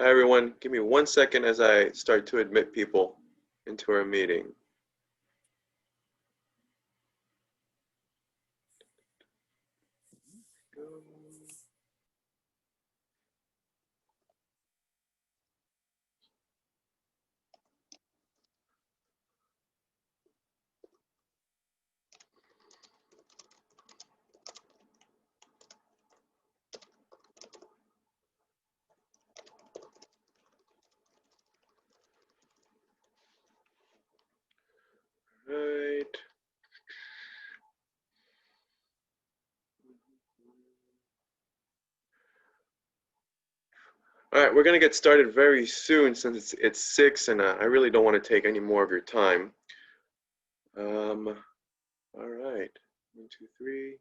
Hi everyone, give me 1 second as I start to admit people into our meeting. Right. All right, we're gonna get started very soon since it's 6 and I really don't want to take any more of your time. All right, 1, 2, 3.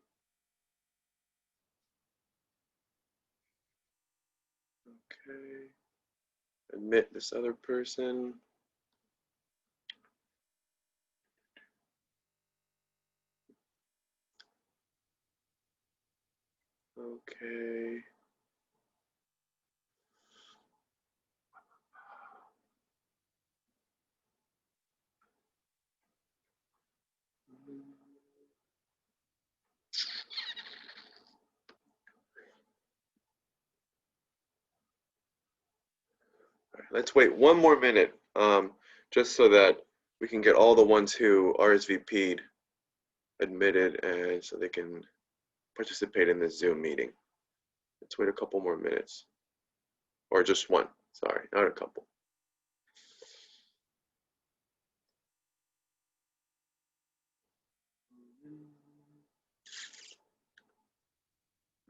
Okay, admit this other person. Okay. Let's wait 1 more minute, just so that we can get all the ones who RSVP'd admitted and so they can participate in this Zoom meeting. Let's wait a couple more minutes. Or just one, sorry, not a couple.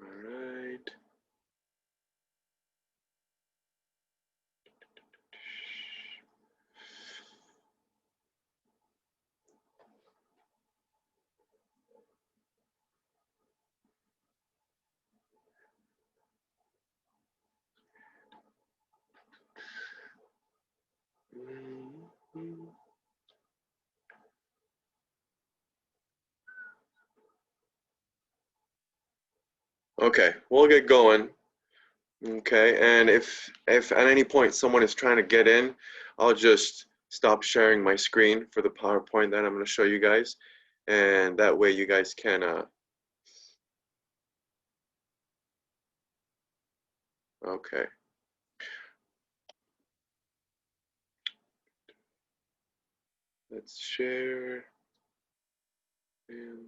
All right. Okay, we'll get going. Okay, and if at any point someone is trying to get in, I'll just stop sharing my screen for the PowerPoint that I'm going to show you guys, and that way you guys can okay. Let's share. And,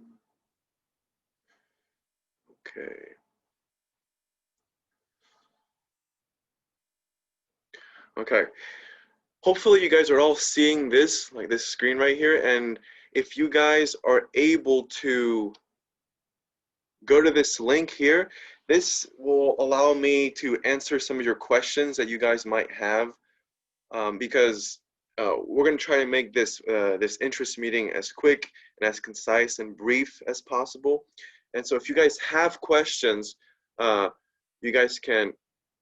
okay. Okay. Hopefully you guys are all seeing this, like this screen right here, and if you guys are able to go to this link here, this will allow me to answer some of your questions that you guys might have, because we're going to try to make this this interest meeting as quick and as concise and brief as possible. And so if you guys have questions, you guys can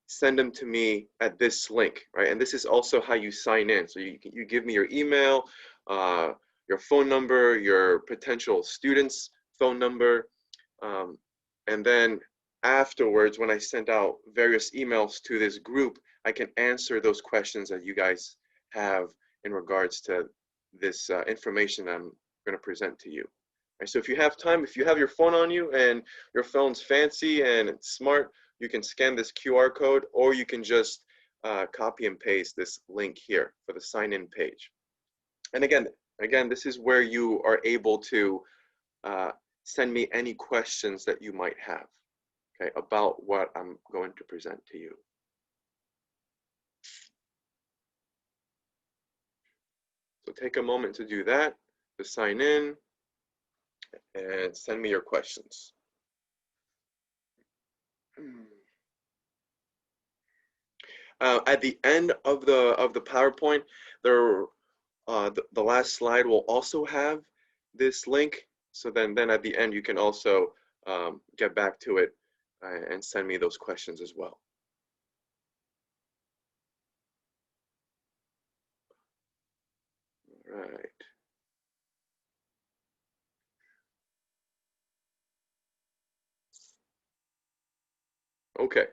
send them to me at this link, right? And this is also how you sign in. So you give me your email, your phone number, your potential student's phone number, and then afterwards, when I send out various emails to this group, I can answer those questions that you guys have in regards to this information I'm going to present to you. Right, so if you have time, if you have your phone on you and your phone's fancy and it's smart, you can scan this QR code, or you can just copy and paste this link here for the sign-in page. And again, this is where you are able to send me any questions that you might have, okay, about what I'm going to present to you. So take a moment to do that, to sign in, and send me your questions. At the end of the PowerPoint, there the last slide will also have this link. So then at the end, you can also get back to it and send me those questions as well. All right. Okay.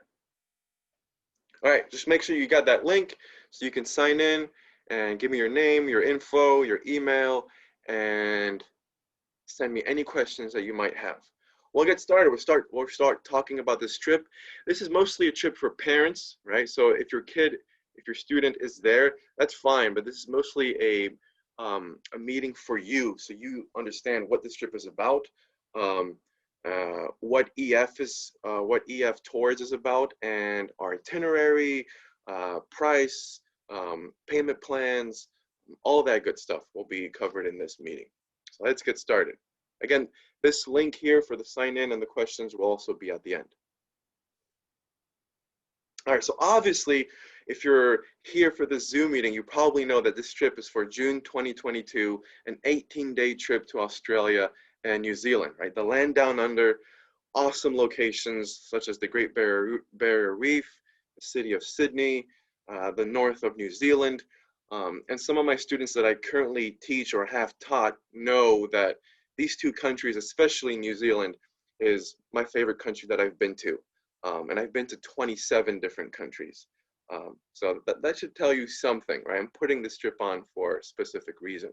All right, just make sure you got that link so you can sign in and give me your name, your info, your email, and send me any questions that you might have. We'll get started. We'll start talking about this trip. This is mostly a trip for parents, right? So if your student is there, that's fine. But this is mostly a meeting for you, so you understand what this trip is about, um, what EF Tours is about, and our itinerary, price, payment plans, all that good stuff will be covered in this meeting. So let's get started. Again, this link here for the sign in and the questions will also be at the end. All right, so obviously, if you're here for this Zoom meeting, you probably know that this trip is for June 2022, an 18-day trip to Australia and New Zealand, right? The land down under, awesome locations such as the Great Barrier Reef, the city of Sydney, the north of New Zealand. And some of my students that I currently teach or have taught know that these two countries, especially New Zealand, is my favorite country that I've been to. And I've been to 27 different countries. So that should tell you something, right? I'm putting this trip on for a specific reason.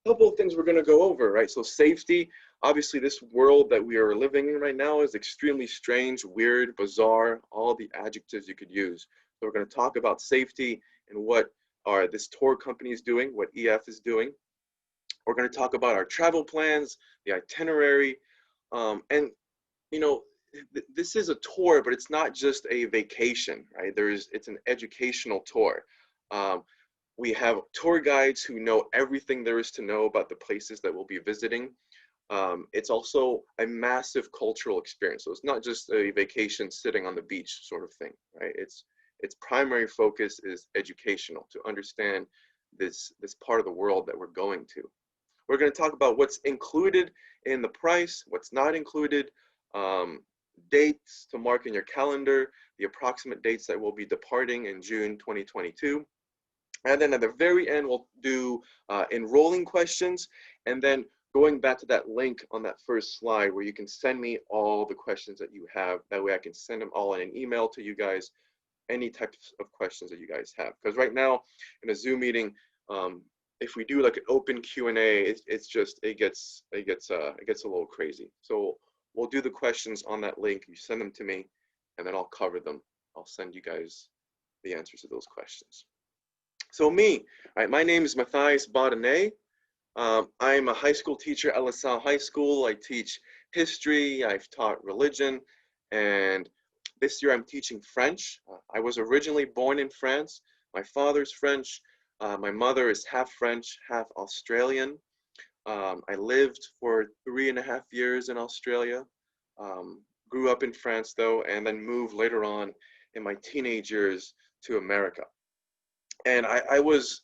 A couple of things we're going to go over, right? So safety, obviously this world that we are living in right now is extremely strange, weird, bizarre, all the adjectives you could use. So we're going to talk about safety and what this tour company is doing, what EF is doing. We're going to talk about our travel plans, the itinerary, and you know, this is a tour, but it's not just a vacation, right? It's an educational tour. We have tour guides who know everything there is to know about the places that we'll be visiting. It's also a massive cultural experience. So it's not just a vacation sitting on the beach sort of thing, right? Its primary focus is educational, to understand this part of the world that we're going to. We're going to talk about what's included in the price, what's not included, dates to mark in your calendar, the approximate dates that will be departing in June 2022. And then at the very end, we'll do enrolling questions. And then going back to that link on that first slide where you can send me all the questions that you have. That way I can send them all in an email to you guys, any types of questions that you guys have. Because right now in a Zoom meeting, if we do like an open Q&A, it gets a little crazy. So we'll do the questions on that link. You send them to me, and then I'll cover them. I'll send you guys the answers to those questions. So me, right, my name is Matthias Baudonnet. I'm a high school teacher at LaSalle High School. I teach history, I've taught religion, and this year I'm teaching French. I was originally born in France. My father's French. My mother is half French, half Australian. I lived for 3.5 years in Australia. Grew up in France though, and then moved later on in my teenage years to America. And I was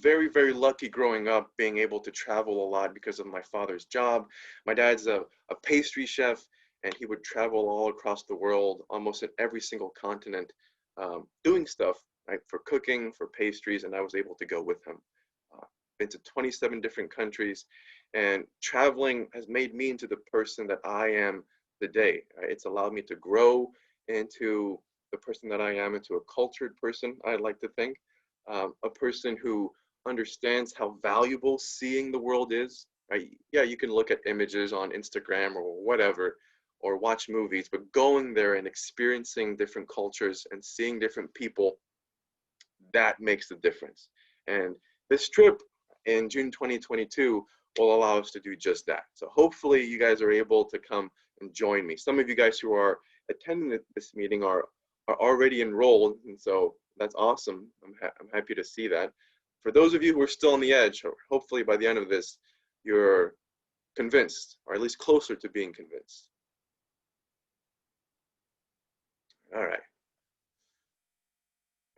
very, very lucky growing up, being able to travel a lot because of my father's job. My dad's a pastry chef, and he would travel all across the world, almost in every single continent, doing stuff, right, for cooking, for pastries, and I was able to go with him. Been to 27 different countries, and traveling has made me into the person that I am today. Right? It's allowed me to grow into the person that I am, into a cultured person, I'd like to think. A person who understands how valuable seeing the world is, right? Yeah, you can look at images on Instagram or whatever, or watch movies, but going there and experiencing different cultures and seeing different people, that makes the difference. And this trip in June 2022 will allow us to do just that. So hopefully you guys are able to come and join me. Some of you guys who are attending this meeting are already enrolled, and so that's awesome. I'm happy to see that. For those of you who are still on the edge, hopefully by the end of this, you're convinced, or at least closer to being convinced. All right.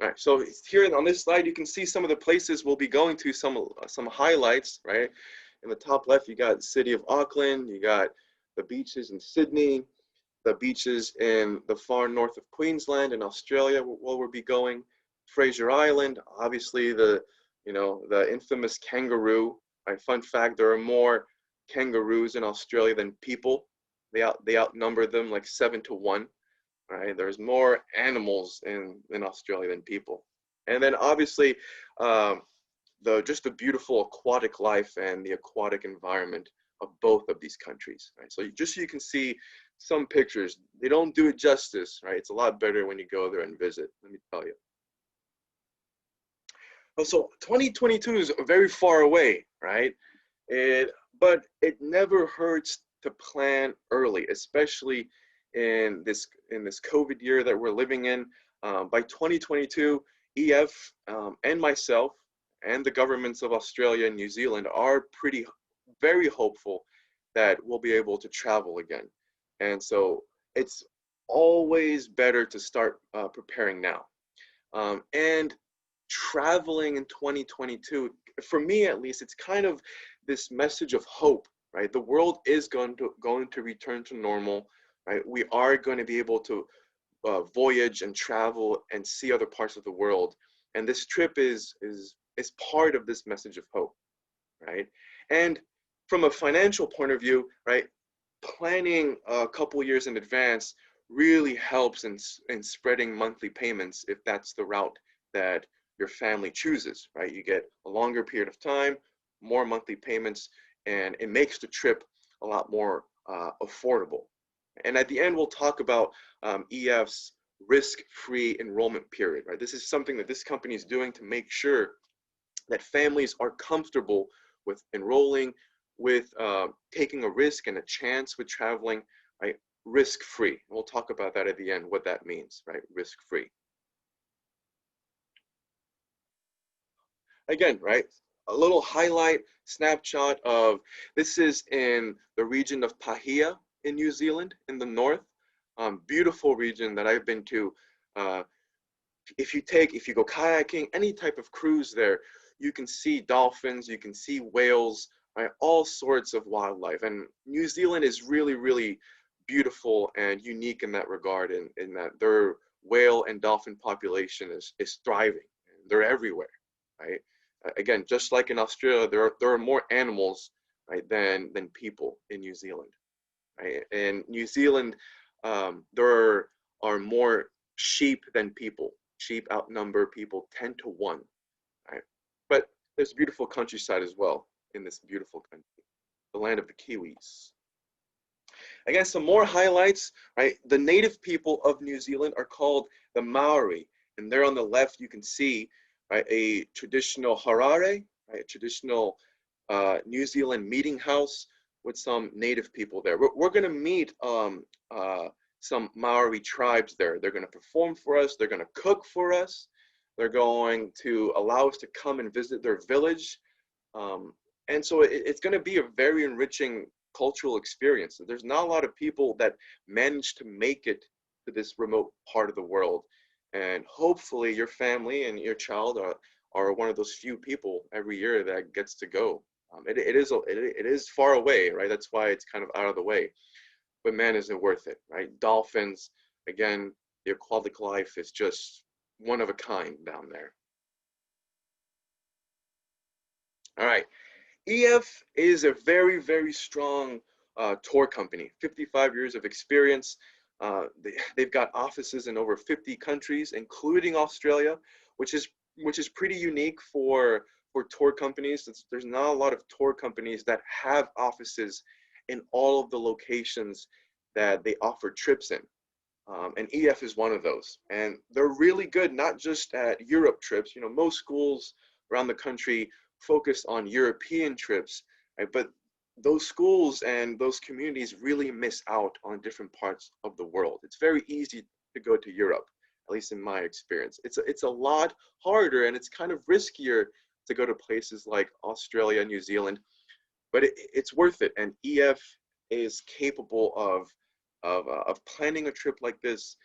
All right, so here on this slide, you can see some of the places we'll be going to, some highlights, right? In the top left, you got the city of Auckland, you got the beaches in Sydney, the beaches in the far north of Queensland in Australia, where we'll be going. Fraser Island, obviously the infamous kangaroo. Right, fun fact, there are more kangaroos in Australia than people. They outnumber them like 7 to 1. right? There's more animals in Australia than people. And then obviously, um, just the beautiful aquatic life and the aquatic environment of both of these countries, right? So just so you can see some pictures, they don't do it justice, right? It's a lot better when you go there and visit, let me tell you. So 2022 is very far away, right? But it never hurts to plan early, especially in this COVID year that we're living in. By 2022, EF and myself and the governments of Australia and New Zealand are very hopeful that we'll be able to travel again. And so it's always better to start preparing now. And traveling in 2022, for me at least, it's kind of this message of hope, right? The world is going to return to normal, right? We are going to be able to voyage and travel and see other parts of the world, and this trip is part of this message of hope, right? And from a financial point of view, right, planning a couple years in advance really helps in spreading monthly payments if that's the route that your family chooses, right? You get a longer period of time, more monthly payments, and it makes the trip a lot more affordable. And at the end, we'll talk about EF's risk-free enrollment period, right? This is something that this company is doing to make sure that families are comfortable with enrolling, with taking a risk and a chance with traveling, right? Risk-free. We'll talk about that at the end, what that means, right? Risk-free. Again, right? A little highlight snapshot of this is in the region of Pahia in New Zealand in the north. Beautiful region that I've been to. Uh, if you go kayaking, any type of cruise there, you can see dolphins, you can see whales, right? All sorts of wildlife. And New Zealand is really, really beautiful and unique in that regard, in that their whale and dolphin population is thriving. They're everywhere, right? Again, just like in Australia, there are more animals, right, than people in New Zealand, right? In New Zealand, there are more sheep than people. Sheep outnumber people 10 to 1, right? But there's beautiful countryside as well in this beautiful country, the land of the Kiwis. Again, some more highlights, right? The native people of New Zealand are called the Maori. And there on the left, you can see, right, a traditional harare, right, a traditional New Zealand meeting house with some native people there. We're going to meet some Maori tribes there. They're going to perform for us. They're going to cook for us. They're going to allow us to come and visit their village. And so it's going to be a very enriching cultural experience. There's not a lot of people that manage to make it to this remote part of the world. And hopefully your family and your child are one of those few people every year that gets to go. It is far away, right? That's why it's kind of out of the way. But man, is it worth it, right? Dolphins, again, the aquatic life is just one of a kind down there. All right. EF is a very, very strong tour company, 55 years of experience. They've got offices in over 50 countries, including Australia, which is pretty unique for tour companies. There's not a lot of tour companies that have offices in all of the locations that they offer trips in. And EF is one of those. And they're really good, not just at Europe trips. You know, most schools around the country focus on European trips, right? But those schools and those communities really miss out on different parts of the world. It's very easy to go to Europe, at least in my experience. It's a lot harder, and it's kind of riskier to go to places like Australia, New Zealand, but it's worth it. And EF is capable of planning a trip like this.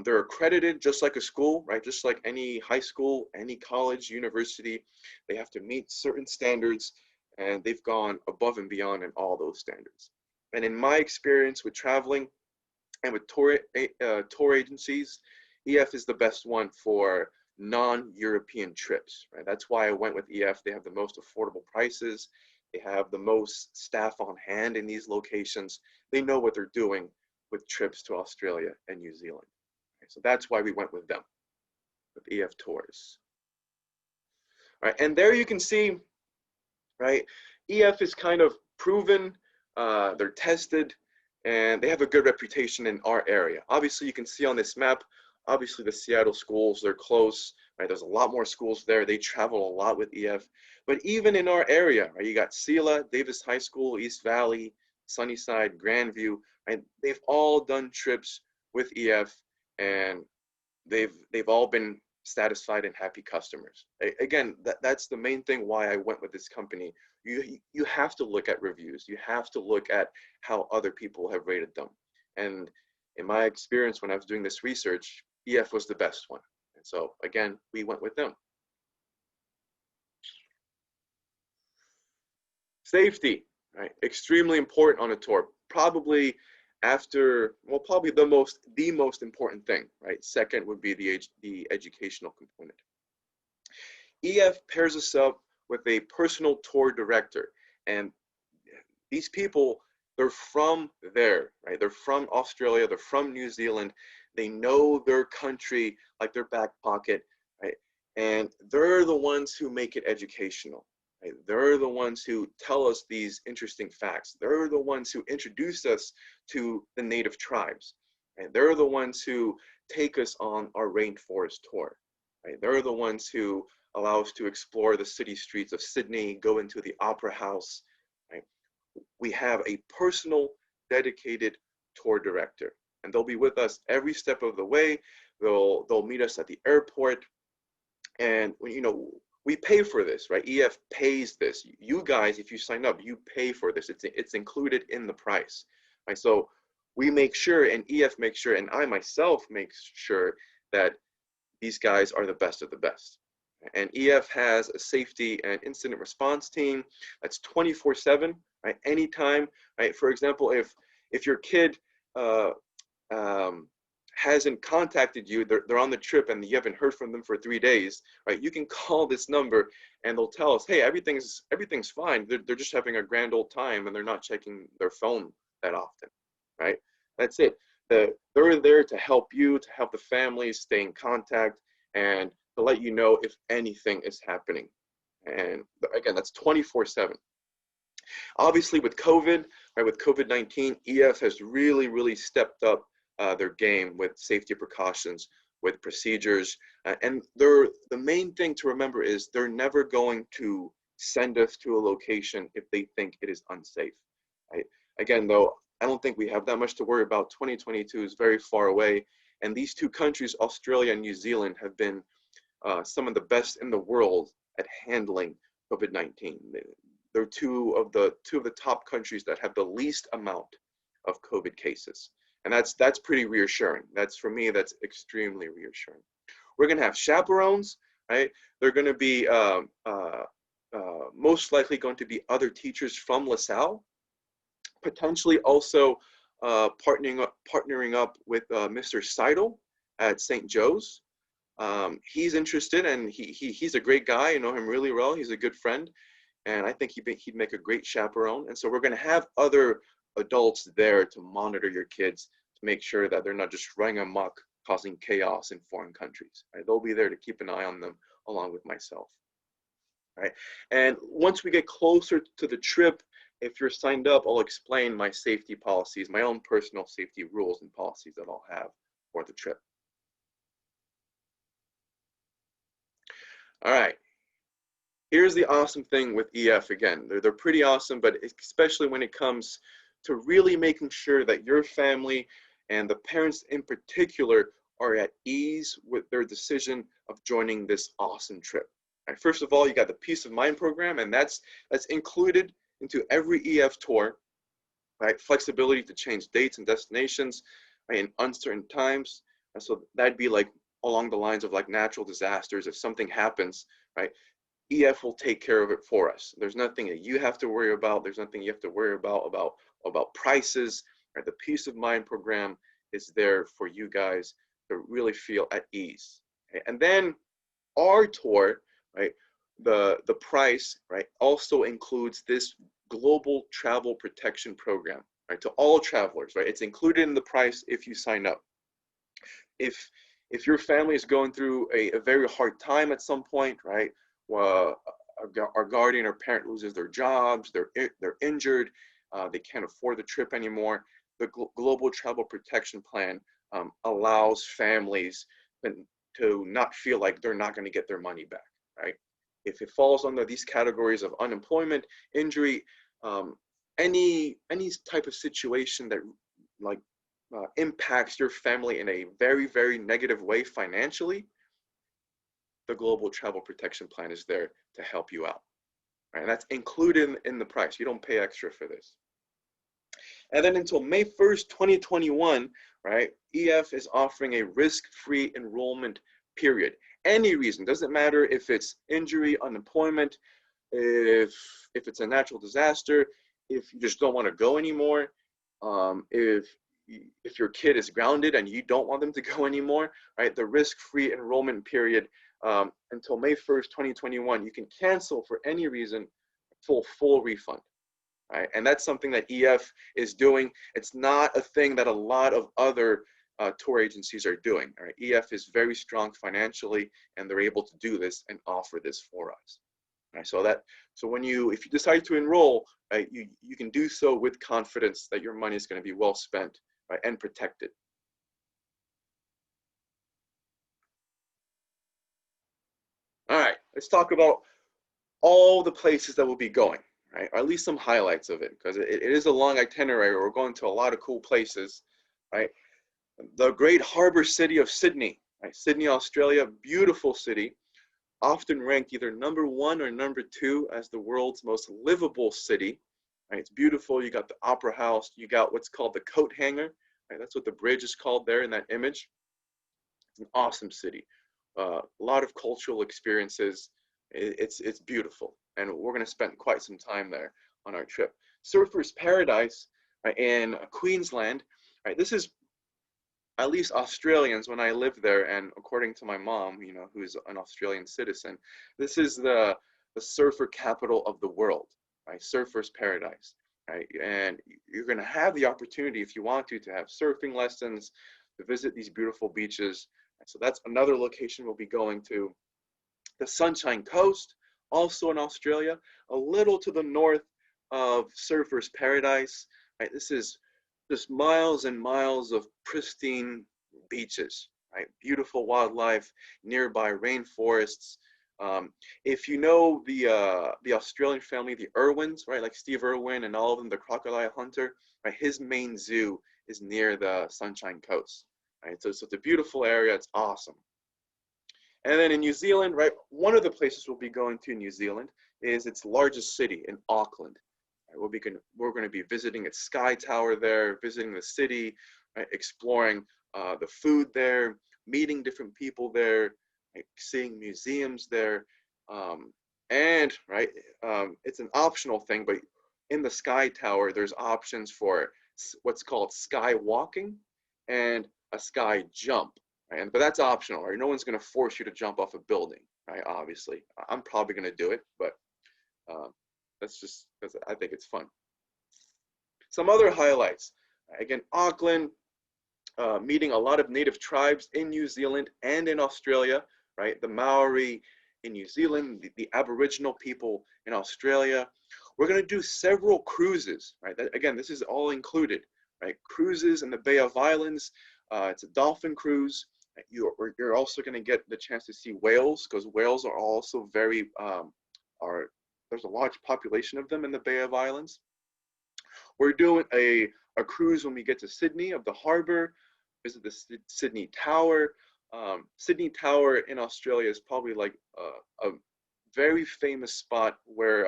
They're accredited just like a school, right? Just like any high school, any college, university. They have to meet certain standards, and they've gone above and beyond in all those standards. And in my experience with traveling and with tour agencies, EF is the best one for non-European trips, right? That's why I went with EF. They have the most affordable prices. They have the most staff on hand in these locations. They know what they're doing with trips to Australia and New Zealand. So that's why we went with them, with EF Tours. All right, and there you can see, right, EF is kind of proven, they're tested, and they have a good reputation in our area. Obviously, you can see on this map, obviously the Seattle schools, they're close, right? There's a lot more schools there. They travel a lot with EF. But even in our area, right, you got Sela, Davis High School, East Valley, Sunnyside, Grandview, right? They've all done trips with EF, and they've all been satisfied and happy customers. Again, that's the main thing why I went with this company. You have to look at reviews. You have to look at how other people have rated them. And in my experience, when I was doing this research, EF was the best one. And so again, we went with them. Safety, right? Extremely important on a tour. Probably after, well, probably the most important thing, right? Second would be the educational component. EF pairs us up with a personal tour director, and these people, they're from there, right? They're from Australia, they're from New Zealand, they know their country like their back pocket, right? And they're the ones who make it educational. Right? They're the ones who tell us these interesting facts. They're the ones who introduce us to the native tribes. Right? They're the ones who take us on our rainforest tour. Right? They're the ones who allow us to explore the city streets of Sydney, go into the Opera House. Right? We have a personal, dedicated tour director, and they'll be with us every step of the way. They'll meet us at the airport, and we pay for this, right? EF pays this. You guys, if you sign up, you pay for this. It's included in the price, right? So we make sure, and EF makes sure, and I myself make sure that these guys are the best of the best. And EF has a safety and incident response team that's 24/7, right? Anytime, right? For example, if your kid hasn't contacted you, they're on the trip and you haven't heard from them for 3 days, right? You can call this number and they'll tell us, hey, everything's fine. They're just having a grand old time and they're not checking their phone that often, right? That's it. They're there to help you, to help the families stay in contact, and to let you know if anything is happening. And again, that's 24/7. Obviously, with COVID, right, with COVID-19, EF has really stepped up their game with safety precautions, with procedures, and the main thing to remember is they're never going to send us to a location if they think it is unsafe. Right? Again, though, I don't think we have that much to worry about. 2022 is very far away, and these two countries, Australia and New Zealand, have been some of the best in the world at handling COVID-19. They're two of the top countries that have the least amount of COVID cases, and that's pretty reassuring. For me, that's extremely reassuring. We're going to have chaperones, right? They're going to be most likely going to be other teachers from LaSalle, potentially also partnering up with Mr. Seidel at St. Joe's. He's interested, and he's a great guy. I know him really well. He's a good friend, and I think he'd make a great chaperone. And so we're going to have other adults there to monitor your kids, to make sure that they're not just running amok, causing chaos in foreign countries. Right? They'll be there to keep an eye on them, along with myself. Right? And once we get closer to the trip, if you're signed up, I'll explain my safety policies, my own personal safety rules and policies that I'll have for the trip. All right. Here's the awesome thing with EF again. They're pretty awesome, but especially when it comes to really making sure that your family and the parents in particular are at ease with their decision of joining this awesome trip. Right, first of all, you got the Peace of Mind program, and that's included into every EF tour. Right, flexibility to change dates and destinations, right, in uncertain times. And so that'd be like along the lines of like natural disasters. If something happens, right, EF will take care of it for us. There's nothing that you have to worry about. There's nothing you have to worry about prices. Right? The Peace of Mind program is there for you guys to really feel at ease. Okay? And then our tour, right, the price, right, also includes this global travel protection program, right, to all travelers, right? It's included in the price if you sign up. If your family is going through a very hard time at some point, right? Well, our guardian or parent loses their jobs, they're injured, they can't afford the trip anymore. The Global Travel Protection Plan allows families to not feel like they're not going to get their money back, right? If it falls under these categories of unemployment, injury, any type of situation that like impacts your family in a very, very negative way financially, the Global Travel Protection Plan is there to help you out. Right? And that's included in the price. You don't pay extra for this. And then until May 1st, 2021, right, EF is offering a risk-free enrollment period. Any reason, doesn't matter if it's injury, unemployment, if it's a natural disaster, if you just don't want to go anymore, if your kid is grounded and you don't want them to go anymore, right? The risk-free enrollment period until May 1st, 2021, you can cancel for any reason, full refund. Right? And that's something that EF is doing. It's not a thing that a lot of other tour agencies are doing. Right? EF is very strong financially, and they're able to do this and offer this for us. Right? So if you decide to enroll, right, you can do so with confidence that your money is going to be well spent, right, and protected. All right, let's talk about all the places that we'll be going, right? Or at least some highlights of it, because it is a long itinerary. We're going to a lot of cool places, right? The great harbor city of Sydney, right? Sydney, Australia, beautiful city, often ranked either #1 or #2 as the world's most livable city. Right? It's beautiful. You got the Opera House. You got what's called the coat hanger. Right? That's what the bridge is called there in that image. It's an awesome city. A lot of cultural experiences. It's beautiful, and we're going to spend quite some time there on our trip. Surfers Paradise, right, in Queensland. Right? This is, at least Australians, when I lived there, and according to my mom, who's an Australian citizen, this is the surfer capital of the world, right? Surfers Paradise, right? And you're going to have the opportunity, if you want to have surfing lessons, to visit these beautiful beaches. So that's another location we'll be going to. The Sunshine Coast, also in Australia, a little to the north of Surfers Paradise, right? This is just miles and miles of pristine beaches, right? Beautiful wildlife, nearby rainforests. If you know the Australian family, the Irwins, right? Like Steve Irwin and all of them, the crocodile hunter, right? His main zoo is near the Sunshine Coast, right? So it's a beautiful area. It's awesome. And then in New Zealand, right? One of the places we'll be going to in New Zealand is its largest city in Auckland. We're going to be visiting its Sky Tower there, visiting the city, right, exploring the food there, meeting different people there, right, seeing museums there, and right, it's an optional thing, but in the Sky Tower, there's options for what's called sky walking and a sky jump, right? But that's optional, right? No one's going to force you to jump off a building, right? Obviously, I'm probably going to do it, but that's just because I think it's fun. Some other highlights. Again, Auckland, meeting a lot of native tribes in New Zealand and in Australia, right? The Maori in New Zealand, the Aboriginal people in Australia. We're going to do several cruises, right? Again, this is all included, right? Cruises in the Bay of Islands. It's a dolphin cruise. You're also going to get the chance to see whales, because whales are also there's a large population of them in the Bay of Islands. We're doing a cruise when we get to Sydney, of the harbor, visit the Sydney Tower. Sydney Tower in Australia is probably like a very famous spot where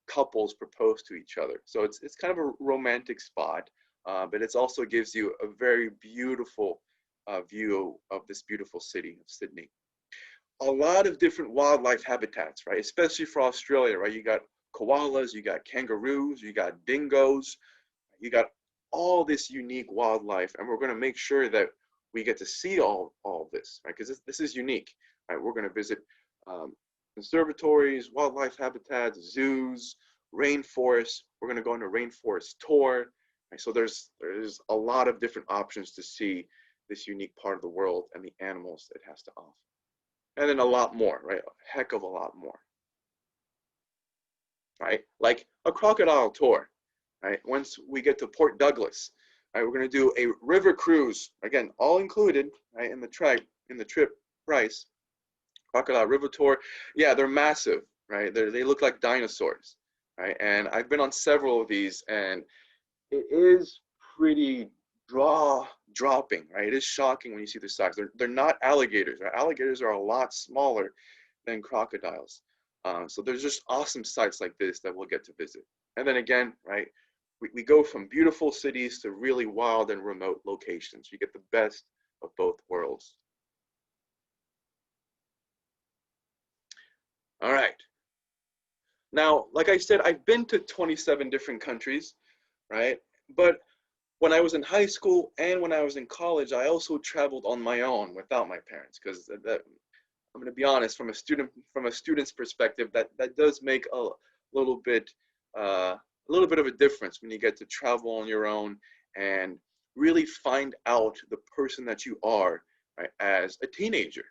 couples propose to each other. So it's kind of a romantic spot, but it also gives you a very beautiful view of this beautiful city of Sydney. A lot of different wildlife habitats, right? Especially for Australia, right? You got koalas, you got kangaroos, you got dingoes, you got all this unique wildlife, and we're going to make sure that we get to see all this, right? Because this is unique, right? We're going to visit conservatories, wildlife habitats, zoos, rainforests. We're going to go on a rainforest tour, right? So there's a lot of different options to see this unique part of the world and the animals it has to offer. And then a lot more, right? A heck of a lot more, right? Like a crocodile tour, right? Once we get to Port Douglas, right, we're going to do a river cruise, again, all included, right, in the trip price. Crocodile river tour, yeah, they're massive, right? They look like dinosaurs, right? And I've been on several of these, and it is pretty dropping, right? It is shocking when you see the size. They're not alligators. Right? Alligators are a lot smaller than crocodiles. So there's just awesome sites like this that we'll get to visit. And then again, right, we go from beautiful cities to really wild and remote locations. You get the best of both worlds. All right. Now, like I said, I've been to 27 different countries, right? But when I was in high school and when I was in college, I also traveled on my own without my parents because that I'm going to be honest, from a student's perspective, that does make little bit a little bit of a difference when you get to travel on your own and really find out the person that you are, right, as a teenager,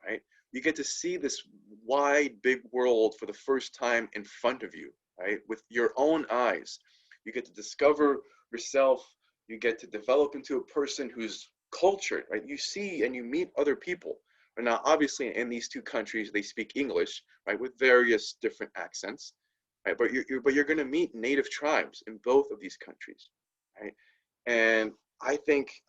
right? You get to see this wide, big world for the first time in front of you, right, with your own eyes. You get to discover yourself. You get to develop into a person who's cultured, right? You see and you meet other people. Now, obviously, in these two countries, they speak English, right, with various different accents, right? But you're going to meet native tribes in both of these countries, right? And I think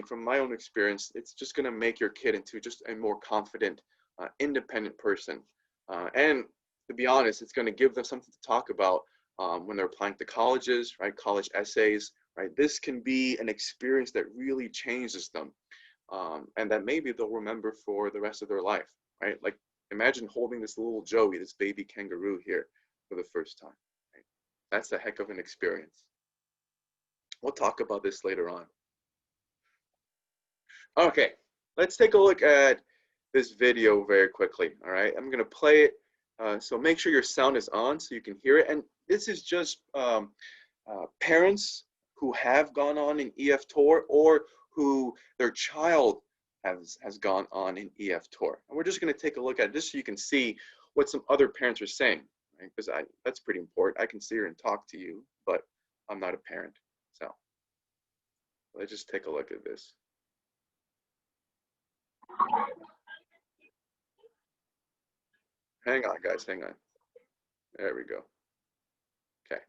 from my own experience, it's just going to make your kid into just a more confident, independent person. And to be honest, it's going to give them something to talk about when they're applying to colleges, right? College essays, right? This can be an experience that really changes them, and that maybe they'll remember for the rest of their life, right? Like imagine holding this little Joey, this baby kangaroo here for the first time. Right? That's a heck of an experience. We'll talk about this later on. Okay, let's take a look at this video very quickly. All right, I'm gonna play it. So make sure your sound is on so you can hear it. And this is just parents who have gone on an EF tour or who their child has gone on an EF tour. And we're just going to take a look at it just so you can see what some other parents are saying, right? Because that's pretty important. I can sit here and talk to you, but I'm not a parent. So let's just take a look at this. Hang on, guys, hang on. There we go. Okay.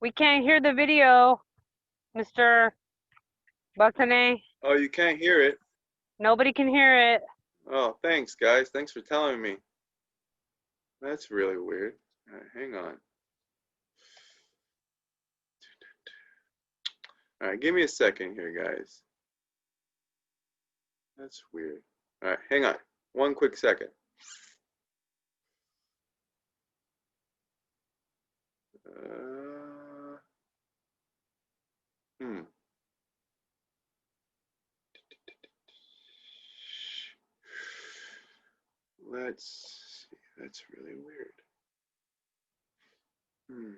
We can't hear the video, Mr. Butane. Oh, you can't hear it? Nobody can hear it. Oh, thanks, guys. Thanks for telling me. That's really weird. All right, hang on. All right, give me a second here, guys. That's weird. All right, hang on. One quick second. Uh, hmm. Let's see. That's really weird. Hmm.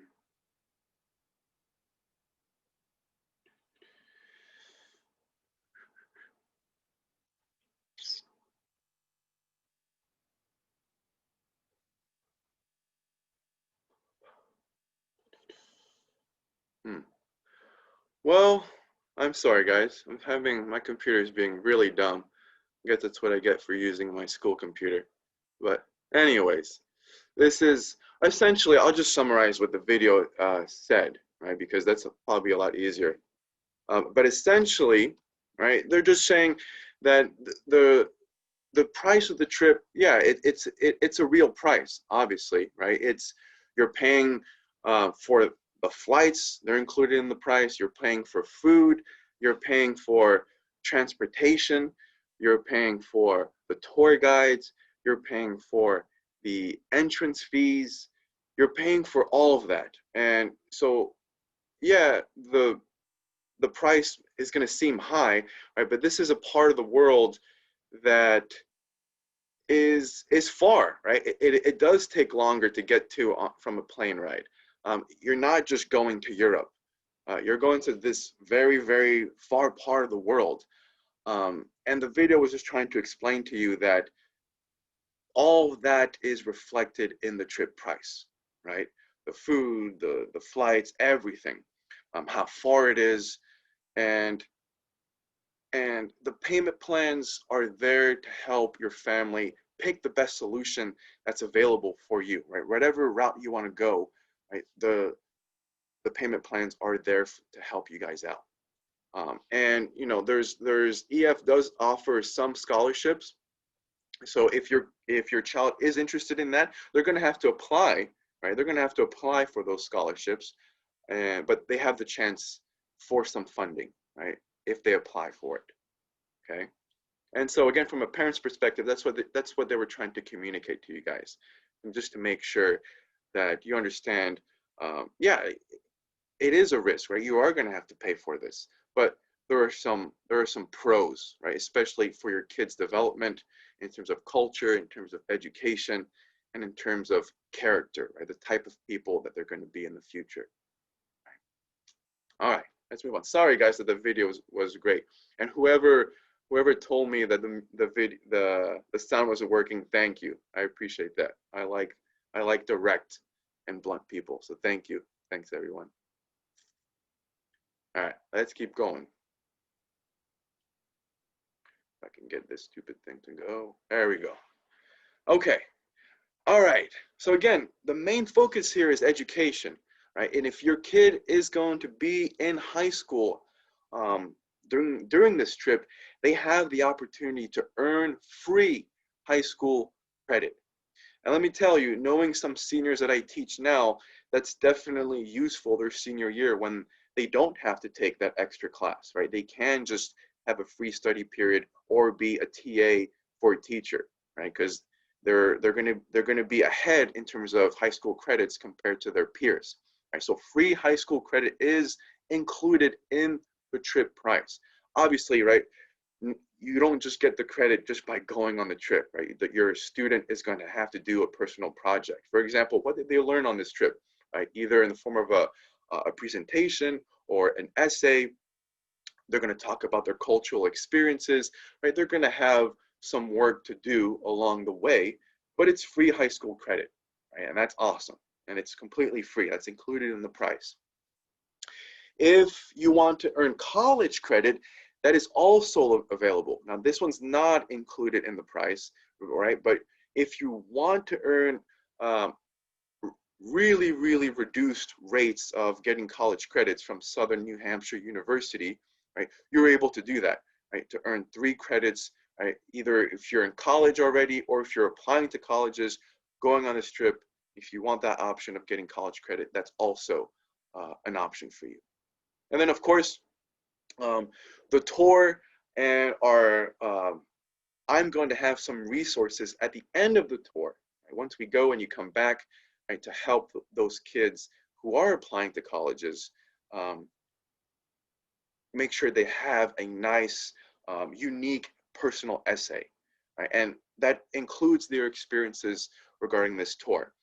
Hmm. Well, I'm sorry, guys. My computer's being really dumb. I guess that's what I get for using my school computer. But anyways, this is essentially, I'll just summarize what the video said, right? Because that's probably a lot easier. But essentially, right, they're just saying that the price of the trip, yeah, it's a real price, obviously, right? You're paying for the flights, they're included in the price. You're paying for food, you're paying for transportation, you're paying for the tour guides, you're paying for the entrance fees, you're paying for all of that. And so, yeah, the price is going to seem high, right? But this is a part of the world that is far, right? It does take longer to get to from a plane ride. You're not just going to Europe. You're going to this very, very far part of the world. And the video was just trying to explain to you that all of that is reflected in the trip price, right? The food, the flights, everything, how far it is, and the payment plans are there to help your family pick the best solution that's available for you, right? Whatever route you want to go, right? The payment plans are there to help you guys out. And you know, there's EF does offer some scholarships. So if your child is interested in that, they're going to have to apply, right? They're going to have to apply for those scholarships, and but they have the chance for some funding, right? If they apply for it, okay? And so again, from a parent's perspective, that's what they were trying to communicate to you guys, and just to make sure that you understand. Yeah, it is a risk, right? You are going to have to pay for this, but there are some pros, right? Especially for your kids' development in terms of culture, in terms of education, and in terms of character, right? The type of people that they're going to be in the future. All right, let's move on. Sorry, guys, that the video was great, and whoever told me that the sound wasn't working, thank you. I appreciate that. I like direct and blunt people, so thank you. Thanks, everyone. All right, let's keep going. If I can get this stupid thing to go. There we go. Okay. All right. So again, the main focus here is education, right? And if your kid is going to be in high school during this trip, they have the opportunity to earn free high school credit. And let me tell you, knowing some seniors that I teach now, that's definitely useful their senior year when they don't have to take that extra class, right? They can just have a free study period or be a TA for a teacher, right? Because they're gonna be ahead in terms of high school credits compared to their peers, right? So free high school credit is included in the trip price. Obviously, right? You don't just get the credit just by going on the trip, right? That your student is going to have to do a personal project. For example, what did they learn on this trip, right? Either in the form of a presentation or an essay. They're going to talk about their cultural experiences, right? They're going to have some work to do along the way, but it's free high school credit, right? And that's awesome. And it's completely free. That's included in the price. If you want to earn college credit, that is also available. Now, this one's not included in the price, right? But if you want to earn um, really, really reduced rates of getting college credits from Southern New Hampshire University, right? You're able to do that, right? To earn 3 credits right? Either if you're in college already or if you're applying to colleges, going on this trip, if you want that option of getting college credit, that's also an option for you. And then, of course, um, the tour and I'm going to have some resources at the end of the tour. Right? Once we go and you come back, right, to help those kids who are applying to colleges, um, make sure they have a nice, unique personal essay, right? And that includes their experiences regarding this tour.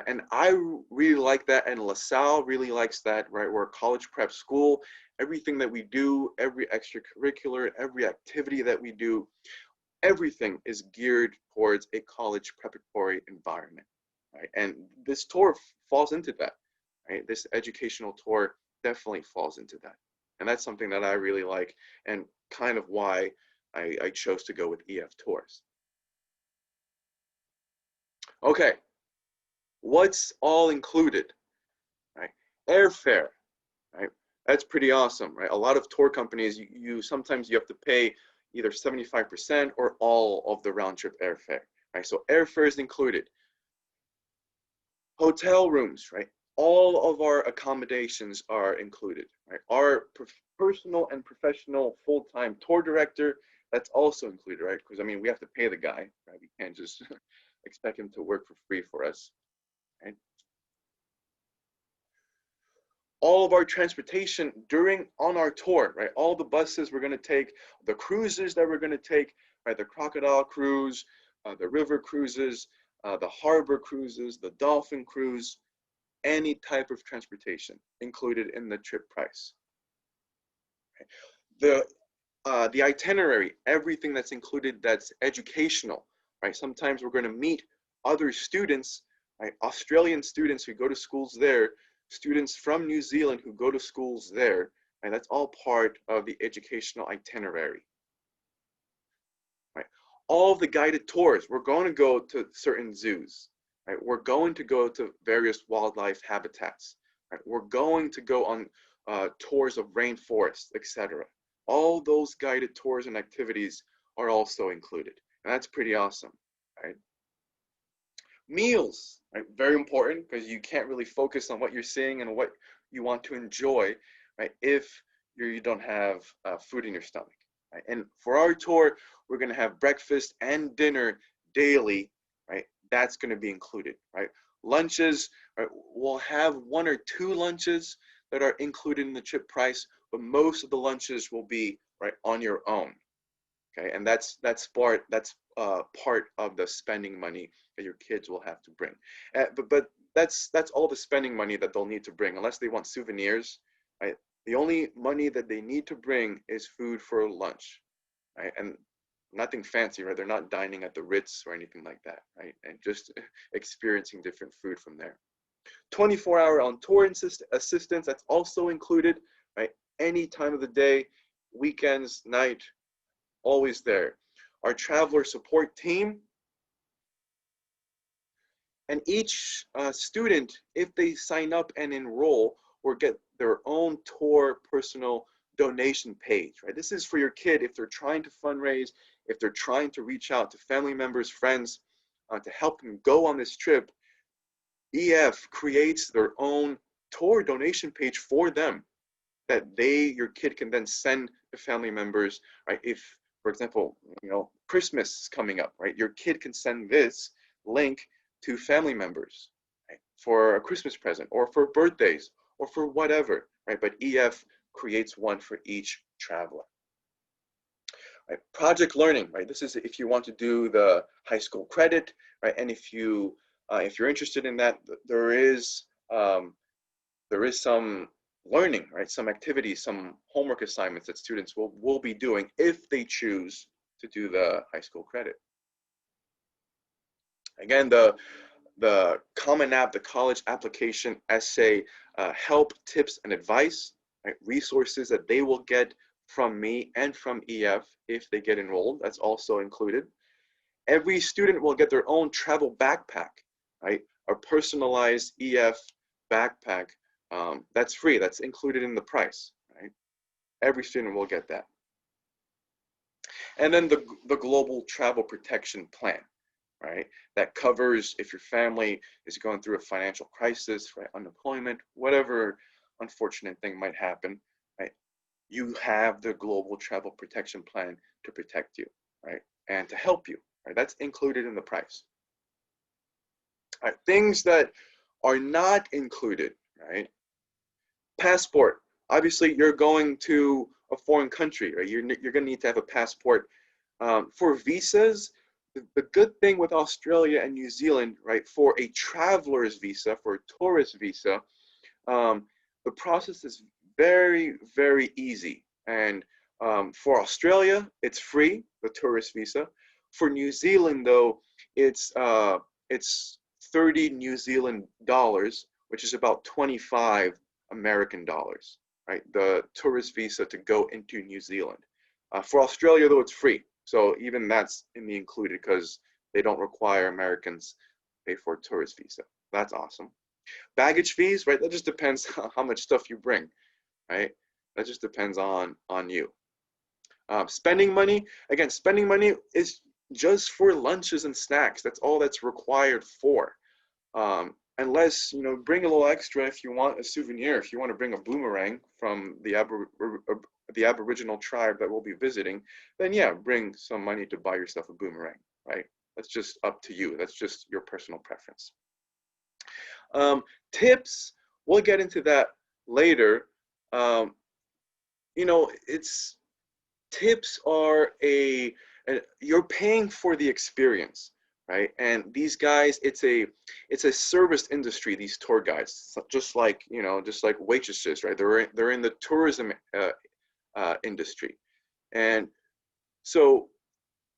And I really like that, and LaSalle really likes that, right? We're a college prep school. Everything that we do, every extracurricular, every activity that we do, everything is geared towards a college preparatory environment, right? And this tour falls into that, right? This educational tour definitely falls into that. And that's something that I really like and kind of why I chose to go with EF tours. Okay, what's all included, right? Airfare, right? That's pretty awesome, right? A lot of tour companies, sometimes you have to pay either 75% or all of the round trip airfare, right? So airfare is included. Hotel rooms, right? All of our accommodations are included, right? Our personal and professional full-time tour director, that's also included, right? Because I mean, we have to pay the guy, right? We can't just expect him to work for free for us, right? All of our transportation on our tour, right? All the buses we're going to take, the cruises that we're going to take, right? The crocodile cruise, the river cruises, the harbor cruises, the dolphin cruise, any type of transportation included in the trip price. The itinerary, everything that's included that's educational, right? Sometimes we're going to meet other students, right? Australian students who go to schools there, students from New Zealand who go to schools there, and that's all part of the educational itinerary. Right? All of the guided tours, we're going to go to certain zoos, right? We're going to go to various wildlife habitats, right? We're going to go on tours of rainforests, etc. All those guided tours and activities are also included, and that's pretty awesome, right? Meals, right? Very important, because you can't really focus on what you're seeing and what you want to enjoy, right? If you don't have food in your stomach, right? And for our tour, we're going to have breakfast and dinner daily, right? That's going to be included, right? Lunches, right? We'll have 1 or 2 lunches that are included in the trip price, but most of the lunches will be right on your own. Okay, and that's part of the spending money that your kids will have to bring. But that's all the spending money that they'll need to bring, unless they want souvenirs. Right, the only money that they need to bring is food for lunch, right, and nothing fancy, right? They're not dining at the Ritz or anything like that, right? And just experiencing different food from there. 24-hour on tour assistance, that's also included, right? Any time of the day, weekends, night, always there. Our traveler support team, and each student, if they sign up and enroll, will get their own tour personal donation page, right? This is for your kid if they're trying to fundraise, if they're trying to reach out to family members, friends, to help them go on this trip. EF creates their own tour donation page for them that your kid can then send to family members, right? If, for example, Christmas is coming up, right? Your kid can send this link to family members, right, for a Christmas present or for birthdays or for whatever, right? But EF creates one for each traveler. Right? Project learning, right? This is if you want to do the high school credit, right? And if you're interested in that, there is some learning, right? Some activities, some homework assignments that students will be doing if they choose to do the high school credit. Again, the Common App, the college application essay, help, tips, and advice, right? Resources that they will get from me and from EF if they get enrolled. That's also included. Every student will get their own travel backpack, right? A personalized EF backpack. That's free. That's included in the price, right? Every student will get that. And then the global travel protection plan, right? That covers if your family is going through a financial crisis, right? Unemployment, whatever unfortunate thing might happen, right? You have the global travel protection plan to protect you, right? And to help you, right? That's included in the price. All right, things that are not included, right? Passport. Obviously, you're going to a foreign country, right? You're going to need to have a passport. For visas, the good thing with Australia and New Zealand, right, for a traveler's visa, for a tourist visa, um, the process is very, very easy. And for Australia, it's free, the tourist visa. For New Zealand, though, it's 30 New Zealand dollars, which is about 25 American dollars, right? The tourist visa to go into New Zealand. For Australia, though, it's free. So even that's in the included because they don't require Americans pay for a tourist visa. That's awesome. Baggage fees, right? That just depends how much stuff you bring, right? That just depends on you. Spending money, again, spending money is just for lunches and snacks. That's all that's required for. Unless, bring a little extra if you want a souvenir, if you want to bring a boomerang from the Aboriginal tribe that we'll be visiting, then yeah, bring some money to buy yourself a boomerang, right? That's just up to you. That's just your personal preference. Tips, we'll get into that later. Um, it's tips are you're paying for the experience, right? And these guys, it's a service industry. These tour guides, just like waitresses, right? They're in the tourism industry, and so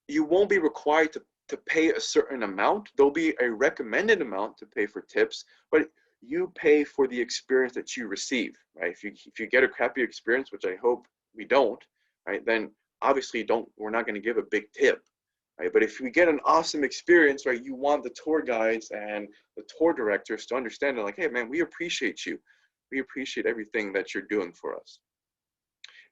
you won't be required to pay a certain amount. There'll be a recommended amount to pay for tips, but you pay for the experience that you receive, right? If you get a crappy experience, which I hope we don't, right? Then obviously we're not going to give a big tip, right? But if we get an awesome experience, right, you want the tour guides and the tour directors to understand it, like, hey man, we appreciate you. We appreciate everything that you're doing for us.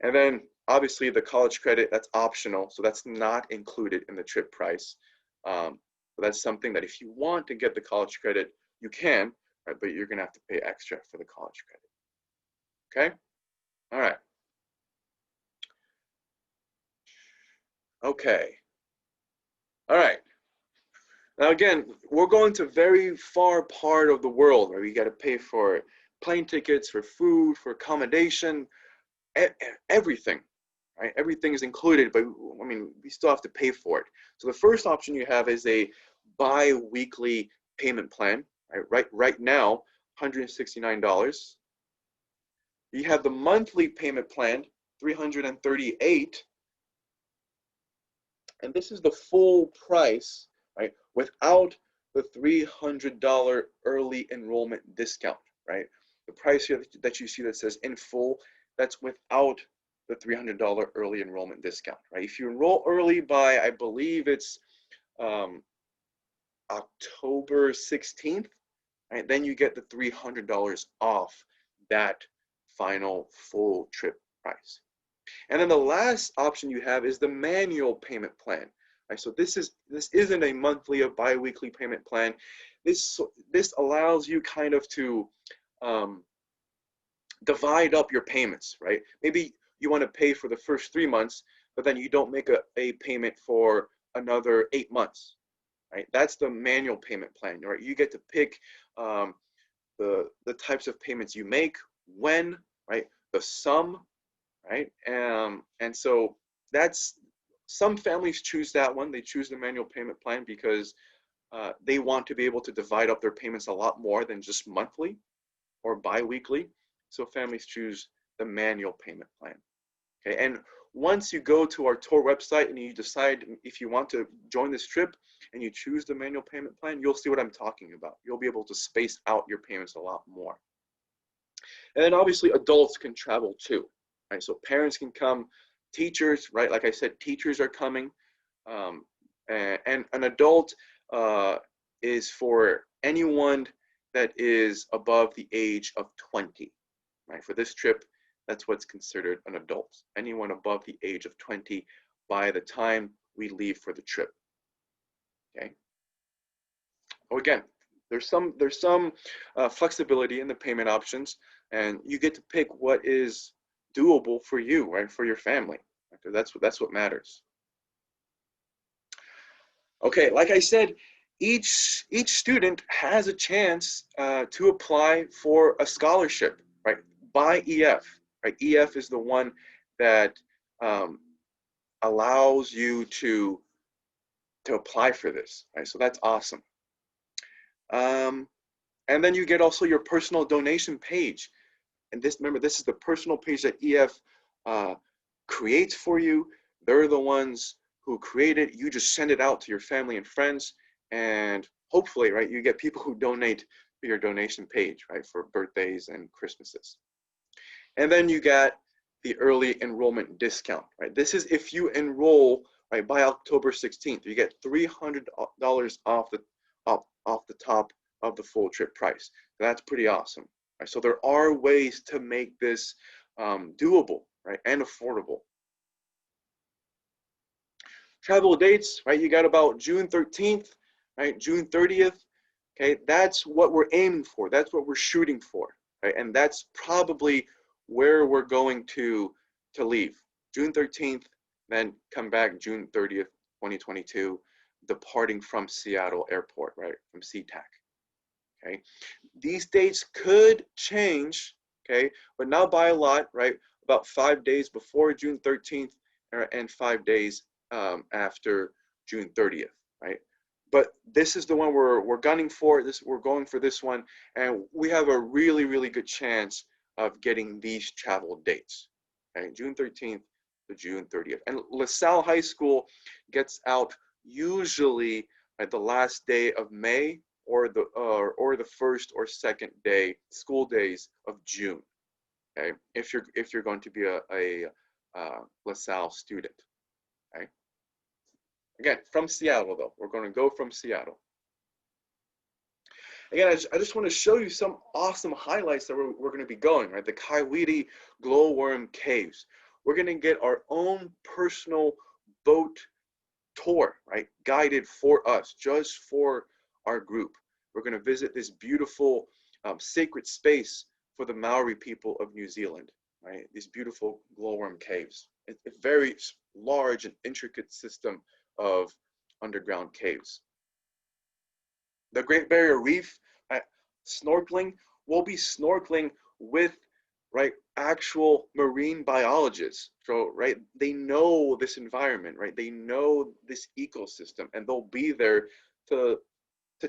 And then obviously the college credit, that's optional. So that's not included in the trip price. But that's something that if you want to get the college credit, you can, right? But you're gonna have to pay extra for the college credit. Okay? All right. Okay. All right. Now again, we're going to very far part of the world where we got to pay for plane tickets, for food, for accommodation, everything, right? Everything is included, but I mean, we still have to pay for it. So the first option you have is a bi-weekly payment plan, right? Right now, $169. You have the monthly payment plan, $338, and this is the full price, right? Without the $300 early enrollment discount, right? The price here that you see that says in full, that's without the $300 early enrollment discount, right? If you enroll early by, I believe it's October 16th, right? Then you get the $300 off that final full trip price. And then the last option you have is the manual payment plan. Right? So this isn't a monthly or bi-weekly payment plan. This allows you kind of to divide up your payments, right? Maybe you want to pay for the first 3 months, but then you don't make a payment for another 8 months, right? That's the manual payment plan, right? You get to pick the types of payments you make, when, right? The sum, right? And so that's, some families choose that one. They choose the manual payment plan because they want to be able to divide up their payments a lot more than just monthly or bi-weekly. So families choose the manual payment plan. Okay, and once you go to our tour website and you decide if you want to join this trip and you choose the manual payment plan, you'll see what I'm talking about. You'll be able to space out your payments a lot more. And then obviously adults can travel too, right? So parents can come, teachers, right? Like I said, teachers are coming. And an adult is for anyone that is above the age of 20, right? For this trip, that's what's considered an adult. Anyone above the age of 20 by the time we leave for the trip. Okay. Oh, again, there's some flexibility in the payment options, and you get to pick what is doable for you, right, for your family. Okay, that's what matters. Okay, like I said, each student has a chance to apply for a scholarship, right, by EF. Right, EF is the one that um, allows you to apply for this. Right, so that's awesome. And then you get also your personal donation page. And this, remember, this is the personal page that EF creates for you. They're the ones who create it. You just send it out to your family and friends, and hopefully, right, you get people who donate to your donation page, right, for birthdays and Christmases. And then you got the early enrollment discount, right? This is if you enroll, right, by October 16th, you get $300 off the top of the full trip price. That's pretty awesome. Right? So there are ways to make this doable, right, and affordable. Travel dates, right? You got about June 13th, right? June 30th. Okay, that's what we're aiming for. That's what we're shooting for, right? And that's probably where we're going to leave. June 13th, then come back June 30th, 2022, departing from Seattle Airport, right? From SeaTac. Okay, these dates could change, okay, but not by a lot, right? About 5 days before June 13th and 5 days after June 30th, right? But this is the one we're gunning for. We're going for this one, and we have a really good chance of getting these travel dates. Okay, June 13th to June 30th, and LaSalle High School gets out usually at the last day of May or the first or second day school days of June. Okay, if you're going to be a LaSalle student. Okay. Again, from Seattle though. We're going to go from Seattle. Again, I just want to show you some awesome highlights that we're going to be going, right? The Kaiwiti Glowworm Caves. We're going to get our own personal boat tour, right? Guided for us, just for our group. We're going to visit this beautiful sacred space for the Maori people of New Zealand, right? These beautiful glowworm caves. It's a very large and intricate system of underground caves. The Great Barrier Reef, snorkeling, we'll be snorkeling with, right, actual marine biologists. So, right, they know this environment, right? They know this ecosystem, and they'll be there to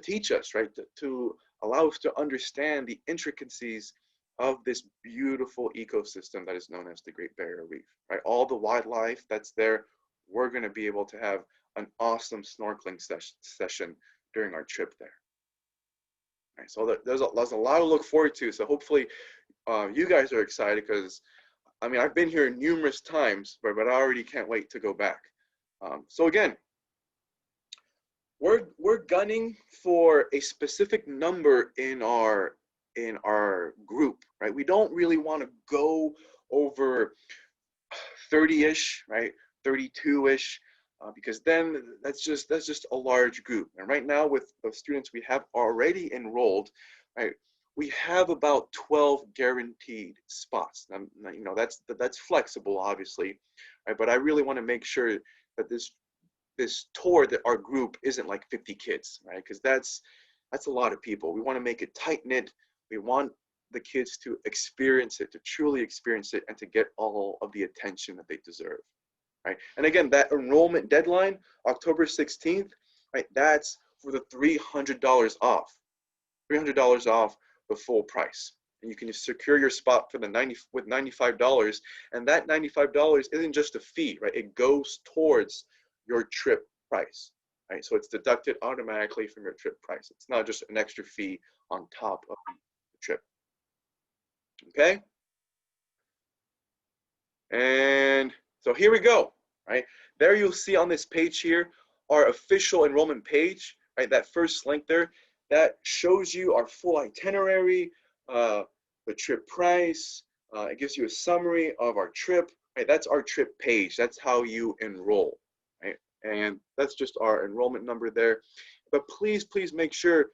teach us, right? To allow us to understand the intricacies of this beautiful ecosystem that is known as the Great Barrier Reef, right? All the wildlife that's there, we're going to be able to have an awesome snorkeling session during our trip there. Right, so there's a lot to look forward to. So hopefully you guys are excited, because I mean, I've been here numerous times, but I already can't wait to go back. So again, we're gunning for a specific number in our group, right? We don't really want to go over 30-ish, right? 32-ish, because then that's just a large group. And right now, with the students we have already enrolled, right, we have about 12 guaranteed spots. Now, you know, that's flexible, obviously, right? But I really want to make sure that this tour, that our group isn't like 50 kids, right? Because that's a lot of people. We want to make it tight knit. We want the kids to experience it, to truly experience it, and to get all of the attention that they deserve, right? And again, that enrollment deadline, October 16th, right? That's for the $300 off, $300 off the full price. And you can secure your spot for the $95, and that $95 isn't just a fee, right? It goes towards your trip price, right? So it's deducted automatically from your trip price. It's not just an extra fee on top of the trip. Okay? And so here we go, right? There you'll see on this page here, our official enrollment page, right? That first link there, that shows you our full itinerary, the trip price. It gives you a summary of our trip, right? That's our trip page. That's how you enroll, right? And that's just our enrollment number there. But please, please make sure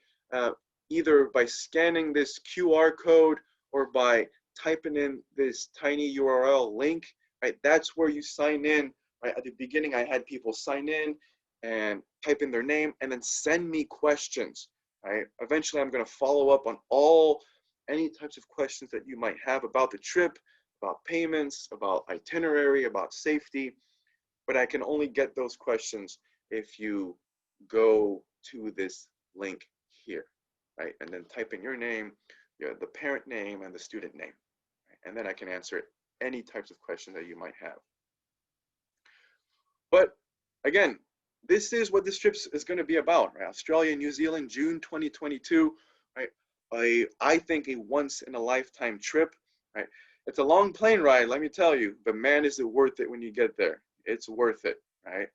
either by scanning this QR code or by typing in this tiny URL link, right? That's where you sign in, right? At the beginning, I had people sign in and type in their name and then send me questions, right? Eventually, I'm going to follow up on any types of questions that you might have about the trip, about payments, about itinerary, about safety, but I can only get those questions if you go to this link here, right? And then type in your name, the parent name, and the student name, right? And then I can answer any types of questions that you might have. But again, this is what this trip is going to be about, right? Australia, New Zealand, June 2022, right? I think a once in a lifetime trip, right? It's a long plane ride, let me tell you, but man, is it worth it when you get there. It's worth it, right?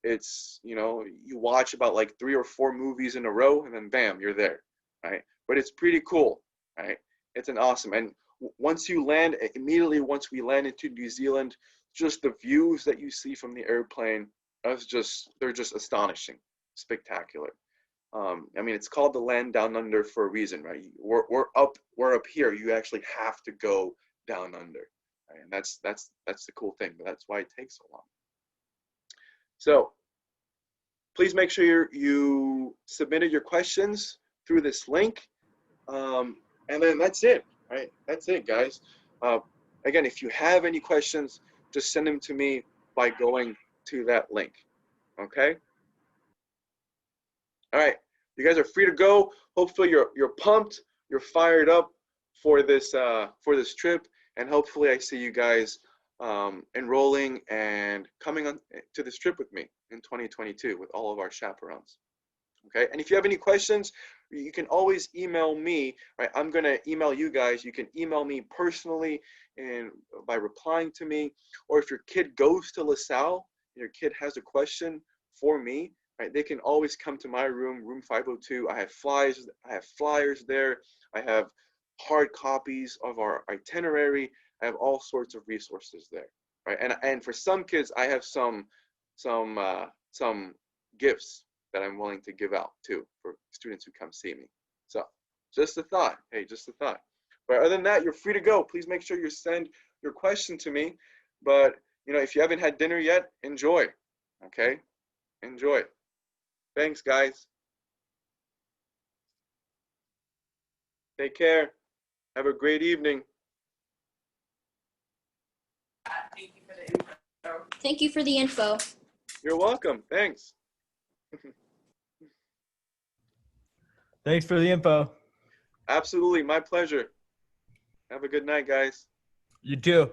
It's, you watch about like 3 or 4 movies in a row and then bam, you're there, right? But it's pretty cool, right? It's an awesome. And once you land, immediately once we land into New Zealand, just the views that you see from the airplane, they're just astonishing, spectacular. I mean, it's called the land down under for a reason, right? We're up here. You actually have to go down under, right? And that's the cool thing. But that's why it takes so long. So please make sure you submitted your questions through this link, and then that's it, right? That's it, guys. Again, if you have any questions, just send them to me by going to that link. Okay. All right, you guys are free to go. Hopefully you're pumped, you're fired up for this trip, and hopefully I see you guys enrolling and coming on to this trip with me in 2022 with all of our chaperones. Okay, and if you have any questions, you can always email me. Right, I'm gonna email you guys. You can email me personally and by replying to me, or if your kid goes to LaSalle, your kid has a question for me, right, they can always come to my room 502. I have flyers there. I have hard copies of our itinerary. I have all sorts of resources there, right? And for some kids, I have some gifts that I'm willing to give out too for students who come see me. So just a thought. Hey, just a thought. But other than that, you're free to go. Please make sure you send your question to me. But if you haven't had dinner yet, enjoy. Okay? Enjoy. Thanks, guys. Take care. Have a great evening. Thank you for the info. You're welcome. Thanks. Thanks for the info. Absolutely. My pleasure. Have a good night, guys. You too.